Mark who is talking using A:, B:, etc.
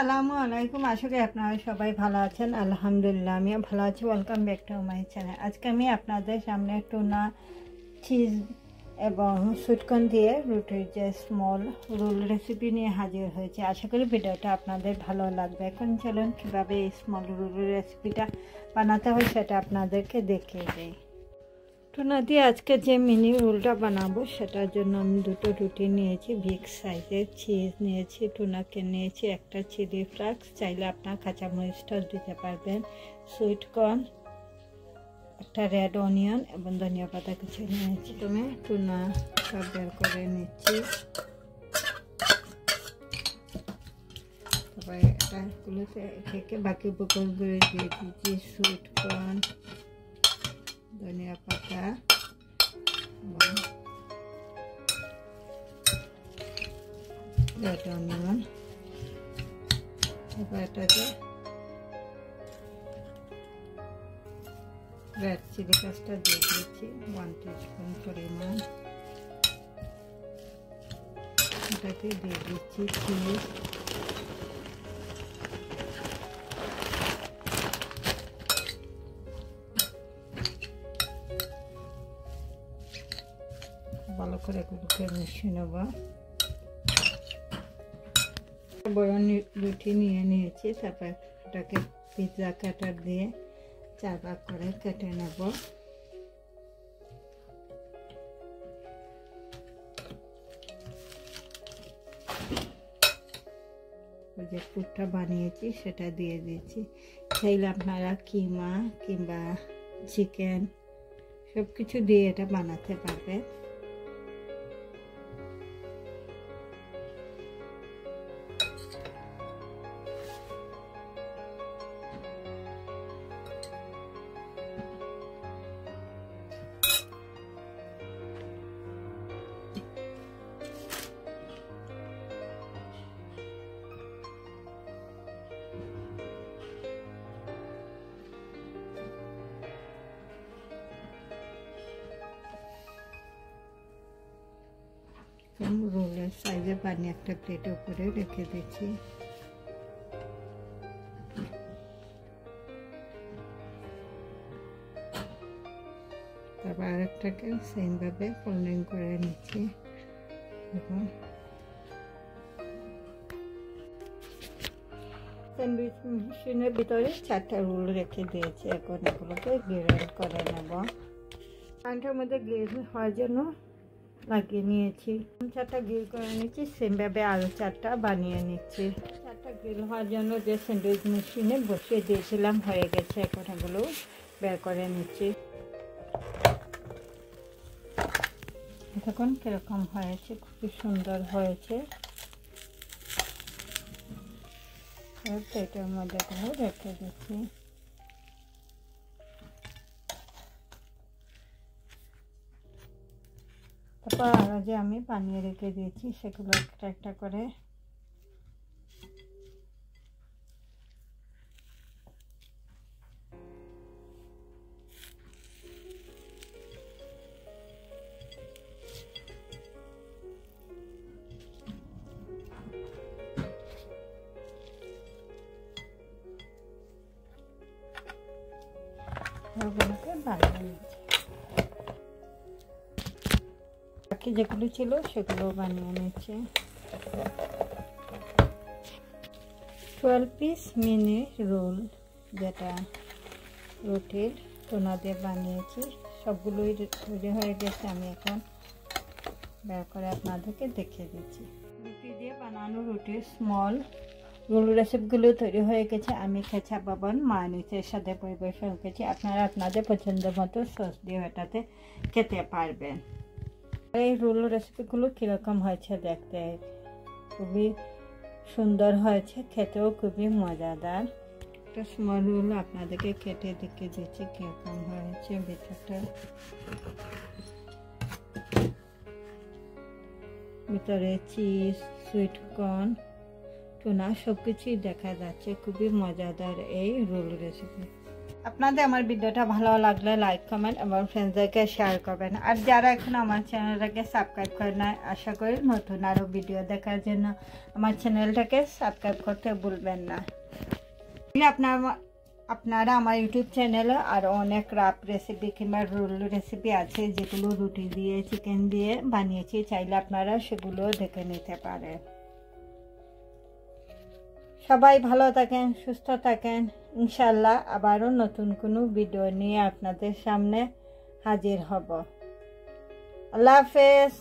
A: আসসালামু আলাইকুম। আশা করি আপনারা সবাই ভালো আছেন। আলহামদুলিল্লাহ আমিও ভালো আছি। Welcome back to my channel. আজকে আমি আপনাদের সামনে টুনা চিজ এবং সুইটকর্ন দিয়ে রুটির যে স্মল রোল রেসিপি নিয়ে হাজির হয়েছে। আশা করি ভিডিওটা আপনাদের ভালো লাগবে। এখন চলুন কীভাবে এই স্মল রোল রেসিপিটা বানাতে হয় সেটা আপনাদেরকে দেখিয়ে দিই। টুনা দিয়ে আজকে যে মিনি রোলটা বানাবো সেটার জন্য আমি দুটো রুটি নিয়েছি, বিগ সাইজের চিজ নিয়েছি, টুনাকে নিয়েছি, একটা চিলি ফ্লেক্স, চাইলে আপনার কাঁচামরিচটাও দিতে পারবেন, সুইট কর্ন, একটা রেড অনিয়ন এবং ধনিয়া পাতা কিছু নিয়েছি। তুমি টুনাটা বের করে নিচ্ছি, তারপরে এটাগুলো থেকে বাকি উপকরণগুলো দিয়ে দিচ্ছি, সুইট কর্ন, ধনিয়া পাতা এবং রেড অনিয়ন। এবার এটাতে রেড চিলি ফ্লেক্সটা দিয়ে দিয়েছি 1 টিস্পুন পরিমাণ। এটাতে দিয়ে দিচ্ছি চিজ, ভালো করে এগুলোকে মিশিয়ে নেব। বড় রুটি নিয়ে নিয়েছি, তারপর এটাকে পিৎজা কাটার দিয়ে 4 ভাগ করে কেটে নেব। যে পুরটা বানিয়েছি সেটা দিয়ে দিয়েছি। চাইলে আপনারা কিমা কিংবা চিকেন সব কিছু দিয়ে এটা বানাতে পারবেন। রোলের সাইজে বানিয়ে একটা প্লেটের উপরে রেখে দিচ্ছি। তারপর আরেকটাকে সেমভাবে ফোল্ডিং করে নিচ্ছি এবং স্যান্ডউইচ মেশিনের ভিতরে 4টা রোল রেখে দিয়েছি। এখন এগুলোকে গ্রিল করে নেব। প্যানটার মধ্যে গ্রিল হওয়ার জন্য লাগিয়ে নিয়েছি, 4টা গ্রিল করে নিচ্ছি। সেমভাবে আরও 4টা বানিয়ে নিচ্ছি। 4টা গ্রিল হওয়ার জন্য যে স্যান্ডউইচ মেশিনে বসিয়ে দিয়েছিলাম হয়ে গেছে। এখন এগুলো বের করে নিচ্ছি। এখন কীরকম হয়েছে, খুবই সুন্দর হয়েছে। প্লেটের মধ্যে এগুলো রেখে দিচ্ছি। তারপর আরও যে আমি বানিয়ে রেখে দিয়েছি সেগুলো একটা একটা করে ওগুলোকে বানিয়ে নিচ্ছি। বাকি যেগুলো ছিল সেগুলো বানিয়ে নিচ্ছি। 12 পিস মিনি রোল যেটা রুটির টুনা দিয়ে বানিয়েছি সবগুলোই তৈরি হয়ে গেছে। আমি এখন বের করে আপনাদেরকে দেখিয়ে দিচ্ছি। রুটি দিয়ে বানানো রুটির স্মল রোল রেসিপিগুলো তৈরি হয়ে গেছে। আমি কেচাপ এবং মায়োনিজের সাথে পরিবেশন করেছি। আপনারা আপনাদের পছন্দ মতো সস দিয়ে এটাতে খেতে পারবেন। এই রোল রেসিপিগুলো কীরকম হয়েছে দেখতে খুবই সুন্দর হয়েছে, খেতেও খুবই মজাদার। একটা স্মল রোল আপনাদেরকে কেটে দেখিয়ে দিচ্ছি কীরকম হয়েছে। ভিতরে চিজ, সুইট কর্ন, টুনা সব কিছুই দেখা যাচ্ছে। খুবই মজাদার এই রোল রেসিপি। আপনাদের আমার ভিডিওটা ভালো লাগলে লাইক কমেন্ট এবং ফ্রেন্ডসদেরকে শেয়ার করবেন। আর যারা এখন আমার চ্যানেলটাকে সাবস্ক্রাইব করে না, আশা করি নতুন আরও ভিডিও দেখার জন্য আমার চ্যানেলটাকে সাবস্ক্রাইব করতে ভুলবেন না। আপনারা আমার ইউটিউব চ্যানেলে আরও অনেক রাপ রেসিপি কিংবা রোল রেসিপি আছে, যেগুলো রুটি দিয়ে চিকেন দিয়ে বানিয়েছি, চাইলে আপনারা সেগুলো দেখে নিতে পারেন। সবাই ভালো থাকেন, সুস্থ থাকেন। ইনশাল্লাহ আবারও নতুন কোনো ভিডিও নিয়ে আপনাদের সামনে হাজির হব। আল্লাহ হাফেজ।